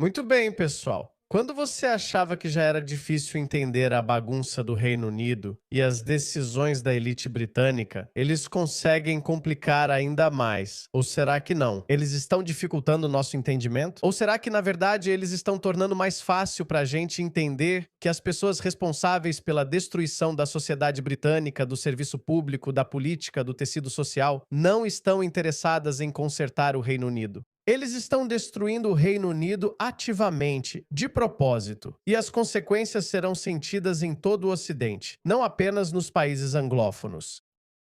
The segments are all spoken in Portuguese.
Muito bem, pessoal. Quando você achava que já era difícil entender a bagunça do Reino Unido e as decisões da elite britânica, eles conseguem complicar ainda mais. Ou será que não? Eles estão dificultando o nosso entendimento? Ou será que, na verdade, eles estão tornando mais fácil para a gente entender que as pessoas responsáveis pela destruição da sociedade britânica, do serviço público, da política, do tecido social, não estão interessadas em consertar o Reino Unido? Eles estão destruindo o Reino Unido ativamente, de propósito, e as consequências serão sentidas em todo o Ocidente, não apenas nos países anglófonos.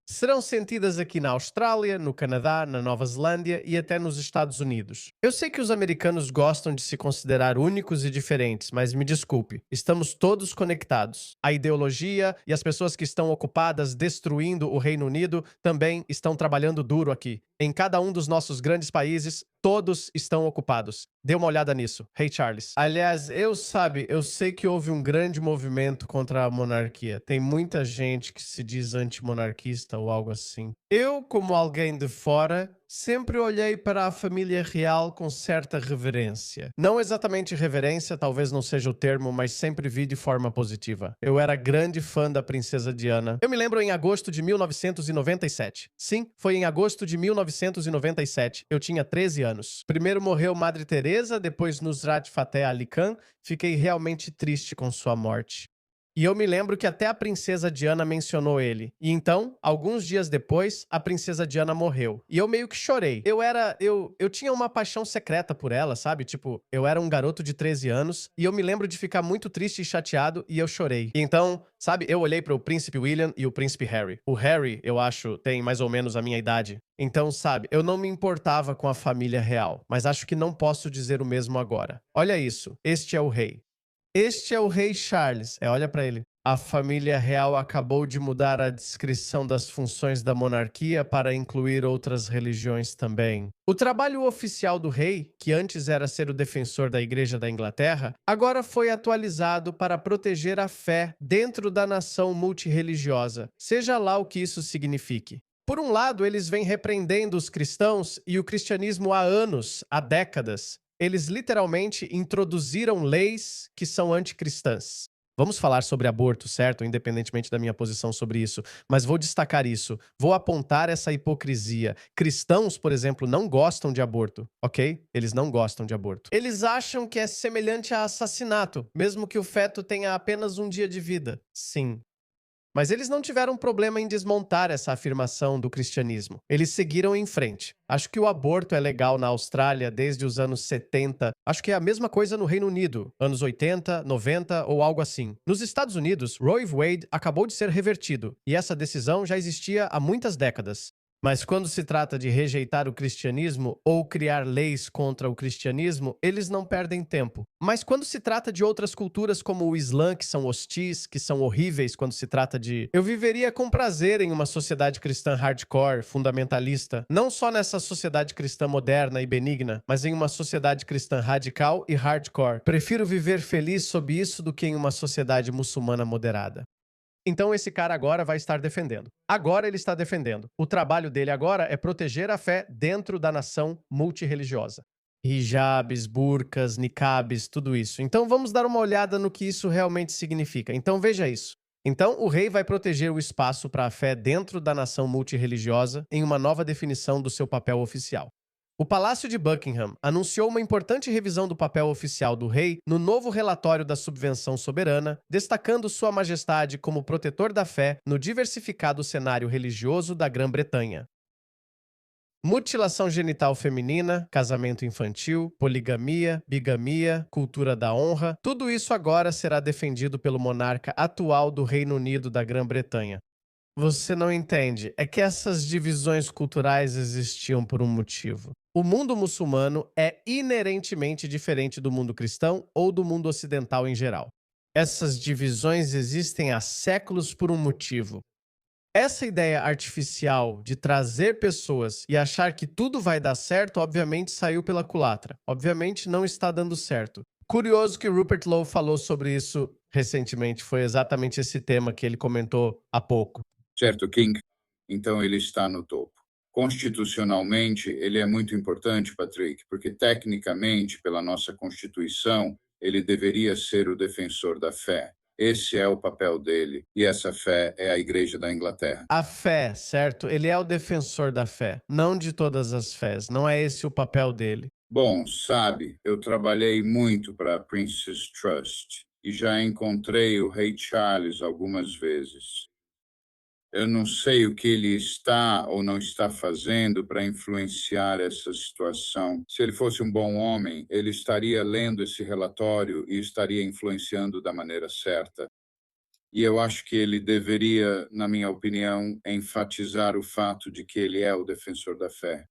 Serão sentidas aqui na Austrália, no Canadá, na Nova Zelândia e até nos Estados Unidos. Eu sei que os americanos gostam de se considerar únicos e diferentes, mas me desculpe, estamos todos conectados. A ideologia e as pessoas que estão ocupadas destruindo o Reino Unido também estão trabalhando duro aqui. Em cada um dos nossos grandes países, todos estão ocupados. Dê uma olhada nisso. Hey, Charles. Aliás, eu sei que houve um grande movimento contra a monarquia. Tem muita gente que se diz antimonarquista ou algo assim. Eu, como alguém de fora, sempre olhei para a família real com certa reverência. Não exatamente reverência, talvez não seja o termo, mas sempre vi de forma positiva. Eu era grande fã da princesa Diana. Eu me lembro em agosto de 1997. Sim, foi em agosto de 1997. Eu tinha 13 anos. Primeiro morreu Madre Teresa, depois Nusrat Fateh Ali Khan. Fiquei realmente triste com sua morte. E eu me lembro que até a princesa Diana mencionou ele. E então, alguns dias depois, a princesa Diana morreu. E eu meio que chorei. Eu tinha uma paixão secreta por ela, sabe? Tipo, eu era um garoto de 13 anos e eu me lembro de ficar muito triste e chateado e eu chorei. E então, sabe, eu olhei para o príncipe William e o príncipe Harry. O Harry, eu acho, tem mais ou menos a minha idade. Então, sabe, eu não me importava com a família real, mas acho que não posso dizer o mesmo agora. Olha isso, este é o rei. Este é o rei Charles. Olha para ele. A família real acabou de mudar a descrição das funções da monarquia para incluir outras religiões também. O trabalho oficial do rei, que antes era ser o defensor da Igreja da Inglaterra, agora foi atualizado para proteger a fé dentro da nação multirreligiosa, seja lá o que isso signifique. Por um lado, eles vêm repreendendo os cristãos e o cristianismo há anos, há décadas. Eles literalmente introduziram leis que são anticristãs. Vamos falar sobre aborto, certo? Independentemente da minha posição sobre isso. Mas vou destacar isso. Vou apontar essa hipocrisia. Cristãos, por exemplo, não gostam de aborto, ok? Eles não gostam de aborto. Eles acham que é semelhante a assassinato, mesmo que o feto tenha apenas um dia de vida. Sim, mas eles não tiveram problema em desmontar essa afirmação do cristianismo. Eles seguiram em frente. Acho que o aborto é legal na Austrália desde os anos 70. Acho que é a mesma coisa no Reino Unido, anos 80, 90 ou algo assim. Nos Estados Unidos, Roe v. Wade acabou de ser revertido, e essa decisão já existia há muitas décadas. Mas quando se trata de rejeitar o cristianismo ou criar leis contra o cristianismo, eles não perdem tempo. Mas quando se trata de outras culturas como o Islã, que são hostis, que são horríveis quando se trata de... Eu viveria com prazer em uma sociedade cristã hardcore, fundamentalista, não só nessa sociedade cristã moderna e benigna, mas em uma sociedade cristã radical e hardcore. Prefiro viver feliz sob isso do que em uma sociedade muçulmana moderada. Então esse cara agora vai estar defendendo. Agora ele está defendendo. O trabalho dele agora é proteger a fé dentro da nação multirreligiosa. Hijabs, burcas, niqabs, tudo isso. Então vamos dar uma olhada no que isso realmente significa. Então veja isso. Então o rei vai proteger o espaço para a fé dentro da nação multirreligiosa em uma nova definição do seu papel oficial. O Palácio de Buckingham anunciou uma importante revisão do papel oficial do rei no novo relatório da subvenção soberana, destacando Sua Majestade como protetor da fé no diversificado cenário religioso da Grã-Bretanha. Mutilação genital feminina, casamento infantil, poligamia, bigamia, cultura da honra, tudo isso agora será defendido pelo monarca atual do Reino Unido da Grã-Bretanha. Você não entende. É que essas divisões culturais existiam por um motivo. O mundo muçulmano é inerentemente diferente do mundo cristão ou do mundo ocidental em geral. Essas divisões existem há séculos por um motivo. Essa ideia artificial de trazer pessoas e achar que tudo vai dar certo, obviamente saiu pela culatra. Obviamente não está dando certo. Curioso que Rupert Lowe falou sobre isso recentemente. Foi exatamente esse tema que ele comentou há pouco. Certo, King, então ele está no topo. Constitucionalmente, ele é muito importante, Patrick, porque tecnicamente, pela nossa Constituição, ele deveria ser o defensor da fé. Esse é o papel dele, e essa fé é a Igreja da Inglaterra. A fé, certo? Ele é o defensor da fé, não de todas as fés. Não é esse o papel dele. Bom, sabe, eu trabalhei muito para a Prince's Trust e já encontrei o Rei Charles algumas vezes. Eu não sei o que ele está ou não está fazendo para influenciar essa situação. Se ele fosse um bom homem, ele estaria lendo esse relatório e estaria influenciando da maneira certa. E eu acho que ele deveria, na minha opinião, enfatizar o fato de que ele é o defensor da fé.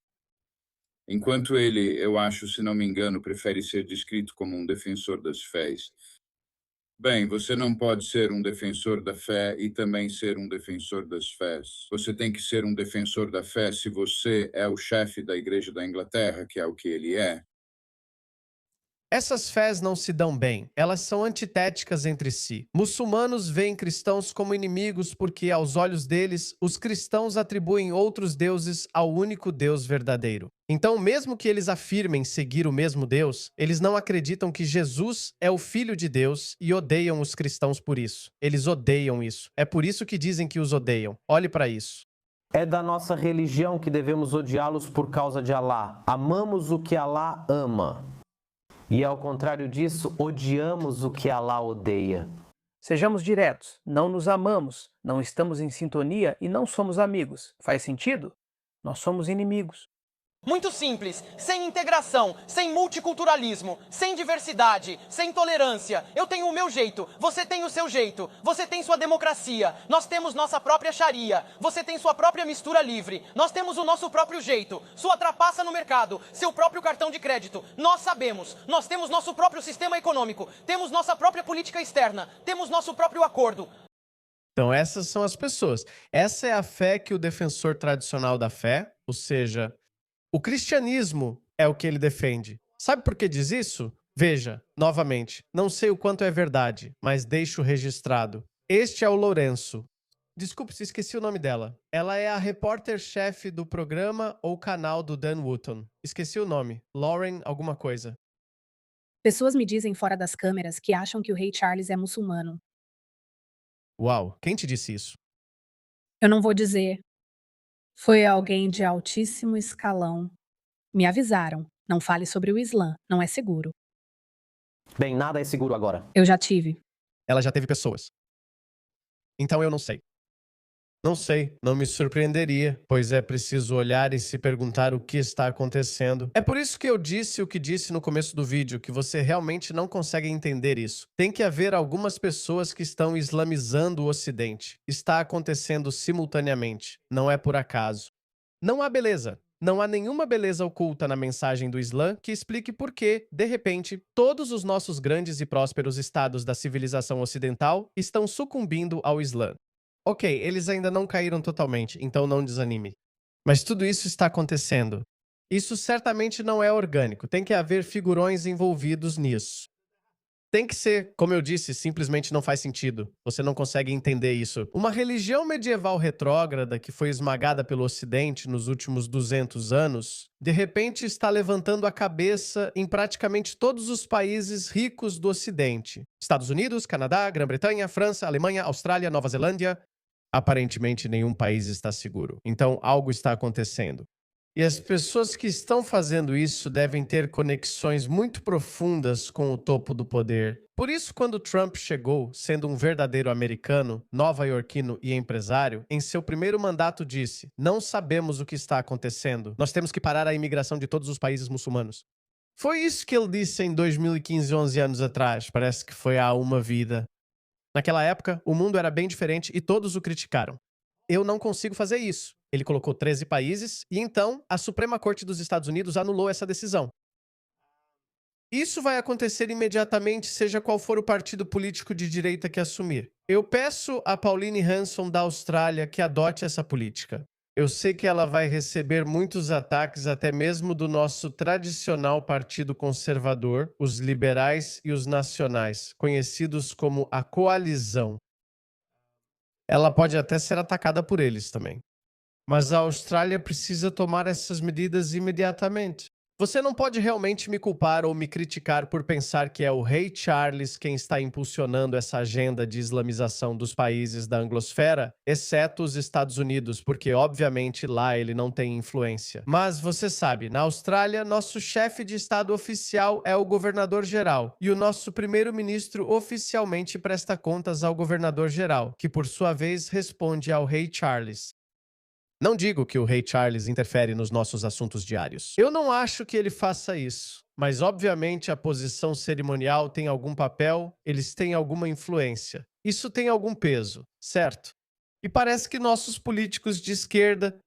Enquanto ele, eu acho, se não me engano, prefere ser descrito como um defensor das fés. Bem, você não pode ser um defensor da fé e também ser um defensor das fés. Você tem que ser um defensor da fé se você é o chefe da Igreja da Inglaterra, que é o que ele é. Essas fés não se dão bem, elas são antitéticas entre si. Muçulmanos veem cristãos como inimigos porque, aos olhos deles, os cristãos atribuem outros deuses ao único Deus verdadeiro. Então, mesmo que eles afirmem seguir o mesmo Deus, eles não acreditam que Jesus é o Filho de Deus e odeiam os cristãos por isso. Eles odeiam isso. É por isso que dizem que os odeiam. Olhe para isso. É da nossa religião que devemos odiá-los por causa de Alá. Amamos o que Alá ama. E ao contrário disso, odiamos o que Alá odeia. Sejamos diretos, não nos amamos, não estamos em sintonia e não somos amigos. Faz sentido? Nós somos inimigos. Muito simples, sem integração, sem multiculturalismo, sem diversidade, sem tolerância. Eu tenho o meu jeito, você tem o seu jeito, você tem sua democracia, nós temos nossa própria Sharia, você tem sua própria mistura livre, nós temos o nosso próprio jeito, sua trapaça no mercado, seu próprio cartão de crédito. Nós sabemos, nós temos nosso próprio sistema econômico, temos nossa própria política externa, temos nosso próprio acordo. Então, essas são as pessoas. Essa é a fé que o defensor tradicional da fé, ou seja, o cristianismo, é o que ele defende. Sabe por que diz isso? Veja, novamente, não sei o quanto é verdade, mas deixo registrado. Este é o Lourenço. Desculpe se esqueci o nome dela. Ela é a repórter-chefe do programa ou canal do Dan Wootton. Esqueci o nome. Lauren alguma coisa. Pessoas me dizem fora das câmeras que acham que o rei Charles é muçulmano. Uau, quem te disse isso? Eu não vou dizer. Foi alguém de altíssimo escalão. Me avisaram. Não fale sobre o Islã, não é seguro. Bem, nada é seguro agora. Eu já tive. Ela já teve pessoas. Então eu não sei. Não sei, não me surpreenderia, pois é preciso olhar e se perguntar o que está acontecendo. É por isso que eu disse o que disse no começo do vídeo, que você realmente não consegue entender isso. Tem que haver algumas pessoas que estão islamizando o Ocidente. Está acontecendo simultaneamente, não é por acaso. Não há beleza. Não há nenhuma beleza oculta na mensagem do Islã que explique por que, de repente, todos os nossos grandes e prósperos estados da civilização ocidental estão sucumbindo ao Islã. Ok, eles ainda não caíram totalmente, então não desanime. Mas tudo isso está acontecendo. Isso certamente não é orgânico, tem que haver figurões envolvidos nisso. Tem que ser, como eu disse, simplesmente não faz sentido. Você não consegue entender isso. Uma religião medieval retrógrada que foi esmagada pelo Ocidente nos últimos 200 anos, de repente está levantando a cabeça em praticamente todos os países ricos do Ocidente. Estados Unidos, Canadá, Grã-Bretanha, França, Alemanha, Austrália, Nova Zelândia. Aparentemente nenhum país está seguro. Então algo está acontecendo. E as pessoas que estão fazendo isso devem ter conexões muito profundas com o topo do poder. Por isso, quando Trump chegou, sendo um verdadeiro americano, nova-iorquino e empresário, em seu primeiro mandato disse: "Não sabemos o que está acontecendo. Nós temos que parar a imigração de todos os países muçulmanos." Foi isso que ele disse em 2015, 11 anos atrás. Parece que foi há uma vida. Naquela época, o mundo era bem diferente e todos o criticaram. Eu não consigo fazer isso. Ele colocou 13 países e então a Suprema Corte dos Estados Unidos anulou essa decisão. Isso vai acontecer imediatamente, seja qual for o partido político de direita que assumir. Eu peço a Pauline Hanson da Austrália que adote essa política. Eu sei que ela vai receber muitos ataques, até mesmo do nosso tradicional partido conservador, os liberais e os nacionais, conhecidos como a coalizão. Ela pode até ser atacada por eles também. Mas a Austrália precisa tomar essas medidas imediatamente. Você não pode realmente me culpar ou me criticar por pensar que é o rei Charles quem está impulsionando essa agenda de islamização dos países da anglosfera, exceto os Estados Unidos, porque obviamente lá ele não tem influência. Mas você sabe, na Austrália, nosso chefe de estado oficial é o governador-geral, e o nosso primeiro-ministro oficialmente presta contas ao governador-geral, que por sua vez responde ao rei Charles. Não digo que o rei Charles interfere nos nossos assuntos diários. Eu não acho que ele faça isso. Mas, obviamente, a posição cerimonial tem algum papel, eles têm alguma influência. Isso tem algum peso, certo? E parece que nossos políticos de esquerda,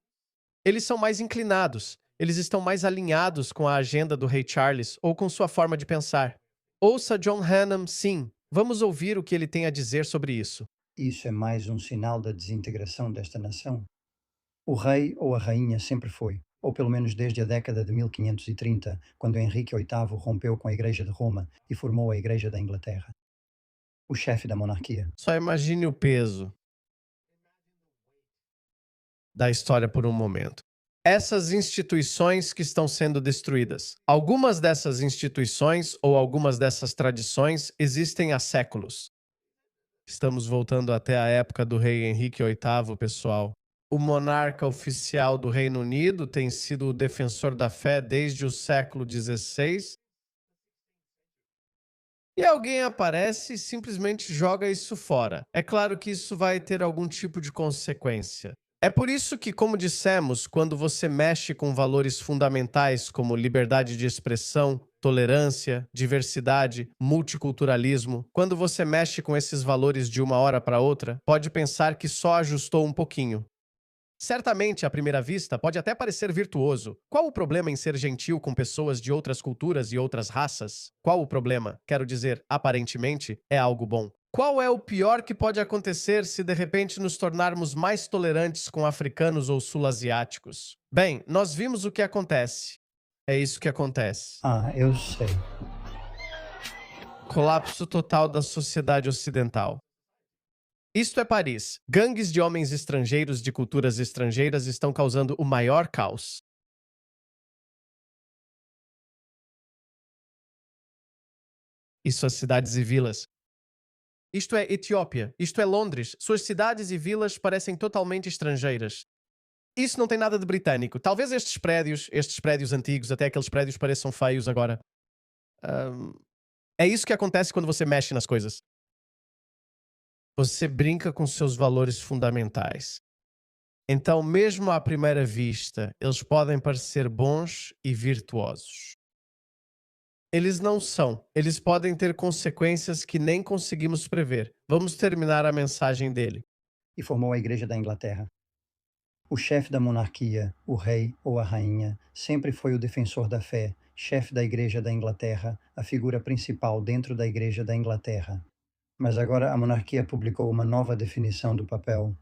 eles são mais inclinados. Eles estão mais alinhados com a agenda do rei Charles ou com sua forma de pensar. Ouça John Hannam, sim. Vamos ouvir o que ele tem a dizer sobre isso. Isso é mais um sinal da desintegração desta nação? O rei ou a rainha sempre foi, ou pelo menos desde a década de 1530, quando Henrique VIII rompeu com a Igreja de Roma e formou a Igreja da Inglaterra. O chefe da monarquia. Só imagine o peso da história por um momento. Essas instituições que estão sendo destruídas. Algumas dessas instituições ou algumas dessas tradições existem há séculos. Estamos voltando até a época do rei Henrique VIII, pessoal. O monarca oficial do Reino Unido tem sido o defensor da fé desde o século XVI. E alguém aparece e simplesmente joga isso fora. É claro que isso vai ter algum tipo de consequência. É por isso que, como dissemos, quando você mexe com valores fundamentais como liberdade de expressão, tolerância, diversidade, multiculturalismo, quando você mexe com esses valores de uma hora para outra, pode pensar que só ajustou um pouquinho. Certamente, à primeira vista, pode até parecer virtuoso. Qual o problema em ser gentil com pessoas de outras culturas e outras raças? Qual o problema? Quero dizer, aparentemente, é algo bom. Qual é o pior que pode acontecer se de repente nos tornarmos mais tolerantes com africanos ou sul-asiáticos? Bem, nós vimos o que acontece. É isso que acontece. Eu sei. Colapso total da sociedade ocidental. Isto é Paris. Gangues de homens estrangeiros de culturas estrangeiras estão causando o maior caos. E suas cidades e vilas. Isto é Etiópia. Isto é Londres. Suas cidades e vilas parecem totalmente estrangeiras. Isso não tem nada de britânico. Talvez estes prédios antigos, até aqueles prédios pareçam feios agora. É isso que acontece quando você mexe nas coisas. Você brinca com seus valores fundamentais. Então, mesmo à primeira vista, eles podem parecer bons e virtuosos. Eles não são. Eles podem ter consequências que nem conseguimos prever. Vamos terminar a mensagem dele. E formou a Igreja da Inglaterra. O chefe da monarquia, o rei ou a rainha, sempre foi o defensor da fé, chefe da Igreja da Inglaterra, a figura principal dentro da Igreja da Inglaterra. Mas agora a monarquia publicou uma nova definição do papel.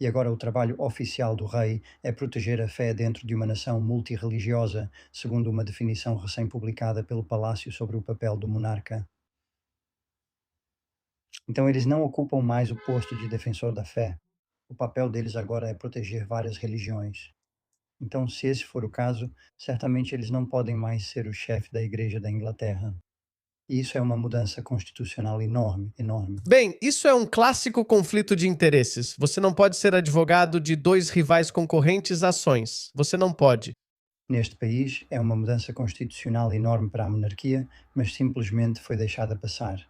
E agora o trabalho oficial do rei é proteger a fé dentro de uma nação multirreligiosa, segundo uma definição recém-publicada pelo Palácio sobre o papel do monarca. Então eles não ocupam mais o posto de defensor da fé. O papel deles agora é proteger várias religiões. Então, se esse for o caso, certamente eles não podem mais ser o chefe da Igreja da Inglaterra. E isso é uma mudança constitucional enorme, enorme. Bem, isso é um clássico conflito de interesses. Você não pode ser advogado de dois rivais concorrentes ações. Você não pode. Neste país, é uma mudança constitucional enorme para a monarquia, mas simplesmente foi deixada passar.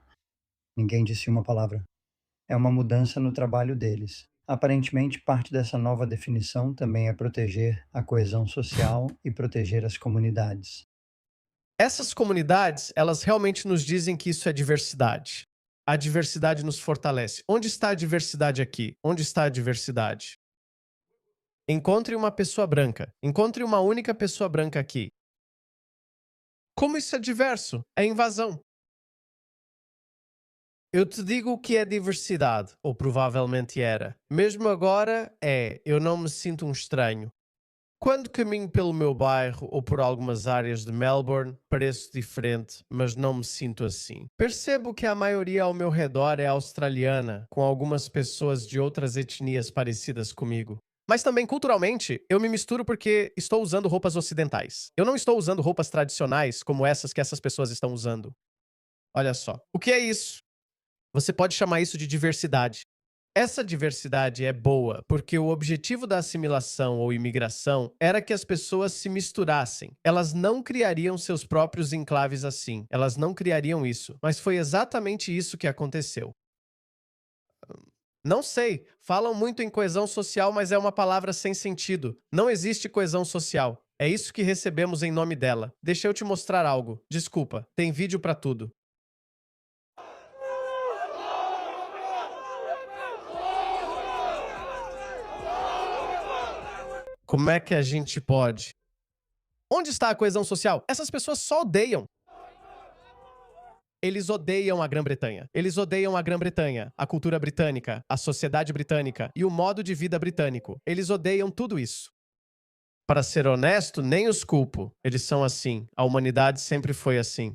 Ninguém disse uma palavra. É uma mudança no trabalho deles. Aparentemente, parte dessa nova definição também é proteger a coesão social e proteger as comunidades. Essas comunidades, elas realmente nos dizem que isso é diversidade. A diversidade nos fortalece. Onde está a diversidade aqui? Onde está a diversidade? Encontre uma pessoa branca. Encontre uma única pessoa branca aqui. Como isso é diverso? É invasão. Eu te digo o que é diversidade, ou provavelmente era. Mesmo agora, eu não me sinto um estranho. Quando caminho pelo meu bairro ou por algumas áreas de Melbourne, pareço diferente, mas não me sinto assim. Percebo que a maioria ao meu redor é australiana, com algumas pessoas de outras etnias parecidas comigo. Mas também, culturalmente, eu me misturo porque estou usando roupas ocidentais. Eu não estou usando roupas tradicionais como essas que essas pessoas estão usando. Olha só. O que é isso? Você pode chamar isso de diversidade. Essa diversidade é boa porque o objetivo da assimilação ou imigração era que as pessoas se misturassem. Elas não criariam seus próprios enclaves assim. Elas não criariam isso. Mas foi exatamente isso que aconteceu. Não sei. Falam muito em coesão social, mas é uma palavra sem sentido. Não existe coesão social. É isso que recebemos em nome dela. Deixa eu te mostrar algo. Desculpa, tem vídeo pra tudo. Como é que a gente pode? Onde está a coesão social? Essas pessoas só odeiam. Eles odeiam a Grã-Bretanha. Eles odeiam a Grã-Bretanha, a cultura britânica, a sociedade britânica e o modo de vida britânico. Eles odeiam tudo isso. Para ser honesto, nem os culpo. Eles são assim. A humanidade sempre foi assim.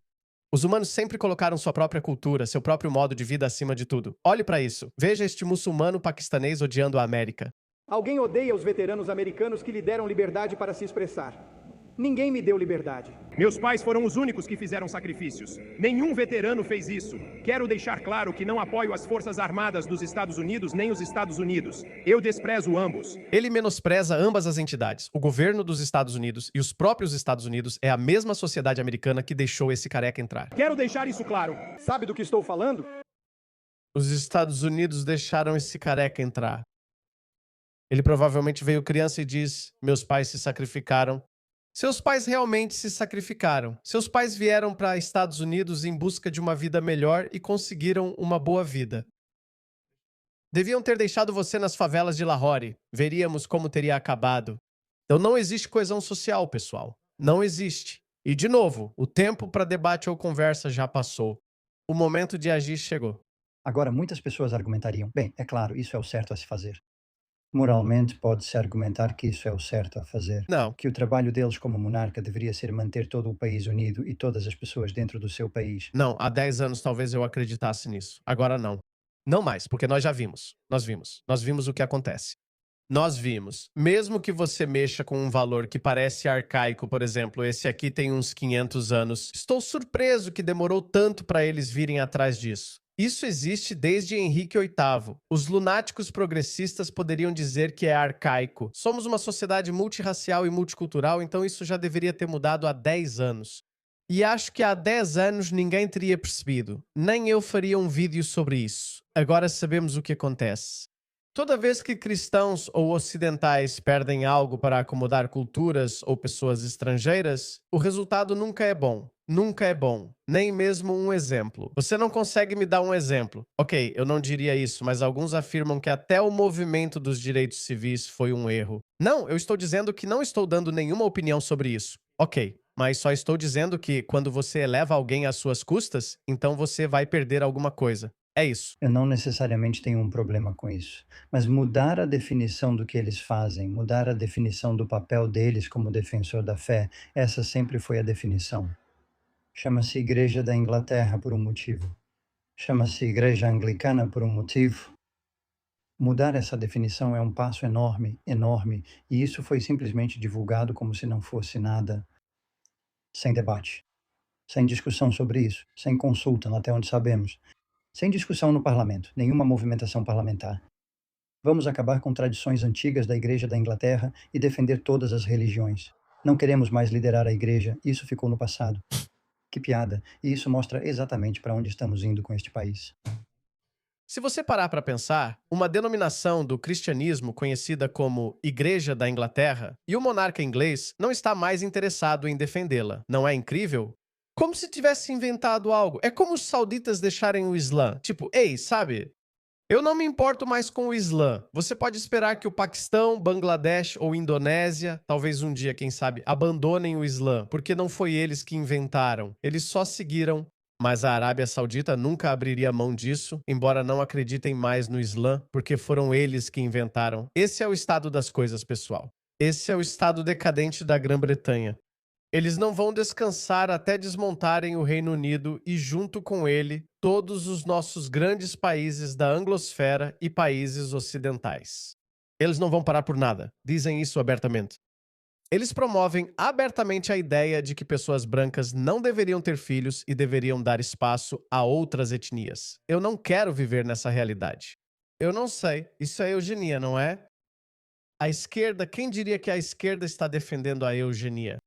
Os humanos sempre colocaram sua própria cultura, seu próprio modo de vida acima de tudo. Olhe para isso. Veja este muçulmano paquistanês odiando a América. Alguém odeia os veteranos americanos que lhe deram liberdade para se expressar. Ninguém me deu liberdade. Meus pais foram os únicos que fizeram sacrifícios. Nenhum veterano fez isso. Quero deixar claro que não apoio as Forças Armadas dos Estados Unidos nem os Estados Unidos. Eu desprezo ambos. Ele menospreza ambas as entidades. O governo dos Estados Unidos e os próprios Estados Unidos é a mesma sociedade americana que deixou esse careca entrar. Quero deixar isso claro. Sabe do que estou falando? Os Estados Unidos deixaram esse careca entrar. Ele provavelmente veio criança e diz: meus pais se sacrificaram. Seus pais realmente se sacrificaram. Seus pais vieram para Estados Unidos em busca de uma vida melhor e conseguiram uma boa vida. Deviam ter deixado você nas favelas de Lahore. Veríamos como teria acabado. Então não existe coesão social, pessoal. Não existe. E, de novo, o tempo para debate ou conversa já passou. O momento de agir chegou. Agora, muitas pessoas argumentariam: bem, é claro, isso é o certo a se fazer. Moralmente, pode-se argumentar que isso é o certo a fazer. Não. Que o trabalho deles como monarca deveria ser manter todo o país unido e todas as pessoas dentro do seu país. Não, há 10 anos talvez eu acreditasse nisso. Agora não. Não mais, porque nós já vimos. Nós vimos o que acontece. Nós vimos. Mesmo que você mexa com um valor que parece arcaico, por exemplo, esse aqui tem uns 500 anos, estou surpreso que demorou tanto para eles virem atrás disso. Isso existe desde Henrique VIII. Os lunáticos progressistas poderiam dizer que é arcaico. Somos uma sociedade multirracial e multicultural, então isso já deveria ter mudado há 10 anos. E acho que há 10 anos ninguém teria percebido. Nem eu faria um vídeo sobre isso. Agora sabemos o que acontece. Toda vez que cristãos ou ocidentais perdem algo para acomodar culturas ou pessoas estrangeiras, o resultado nunca é bom. Nunca é bom. Nem mesmo um exemplo. Você não consegue me dar um exemplo. Ok, eu não diria isso, mas alguns afirmam que até o movimento dos direitos civis foi um erro. Não, eu estou dizendo que não estou dando nenhuma opinião sobre isso. Ok, mas só estou dizendo que quando você eleva alguém às suas custas, então você vai perder alguma coisa. É isso. Eu não necessariamente tenho um problema com isso, mas mudar a definição do que eles fazem, mudar a definição do papel deles como defensor da fé, essa sempre foi a definição. Chama-se Igreja da Inglaterra por um motivo. Chama-se Igreja Anglicana por um motivo. Mudar essa definição é um passo enorme, enorme, e isso foi simplesmente divulgado como se não fosse nada, sem debate, sem discussão sobre isso, sem consulta, até onde sabemos. Sem discussão no parlamento, nenhuma movimentação parlamentar. Vamos acabar com tradições antigas da Igreja da Inglaterra e defender todas as religiões. Não queremos mais liderar a Igreja, isso ficou no passado. Que piada, e isso mostra exatamente para onde estamos indo com este país. Se você parar para pensar, uma denominação do cristianismo conhecida como Igreja da Inglaterra e o monarca inglês não está mais interessado em defendê-la. Não é incrível? Como se tivesse inventado algo. É como os sauditas deixarem o Islã. Tipo, ei, sabe? Eu não me importo mais com o Islã. Você pode esperar que o Paquistão, Bangladesh ou Indonésia, talvez um dia, quem sabe, abandonem o Islã, porque não foi eles que inventaram. Eles só seguiram. Mas a Arábia Saudita nunca abriria mão disso, embora não acreditem mais no Islã, porque foram eles que inventaram. Esse é o estado das coisas, pessoal. Esse é o estado decadente da Grã-Bretanha. Eles não vão descansar até desmontarem o Reino Unido e, junto com ele, todos os nossos grandes países da anglosfera e países ocidentais. Eles não vão parar por nada. Dizem isso abertamente. Eles promovem abertamente a ideia de que pessoas brancas não deveriam ter filhos e deveriam dar espaço a outras etnias. Eu não quero viver nessa realidade. Eu não sei. Isso é eugenia, não é? A esquerda, quem diria que a esquerda está defendendo a eugenia?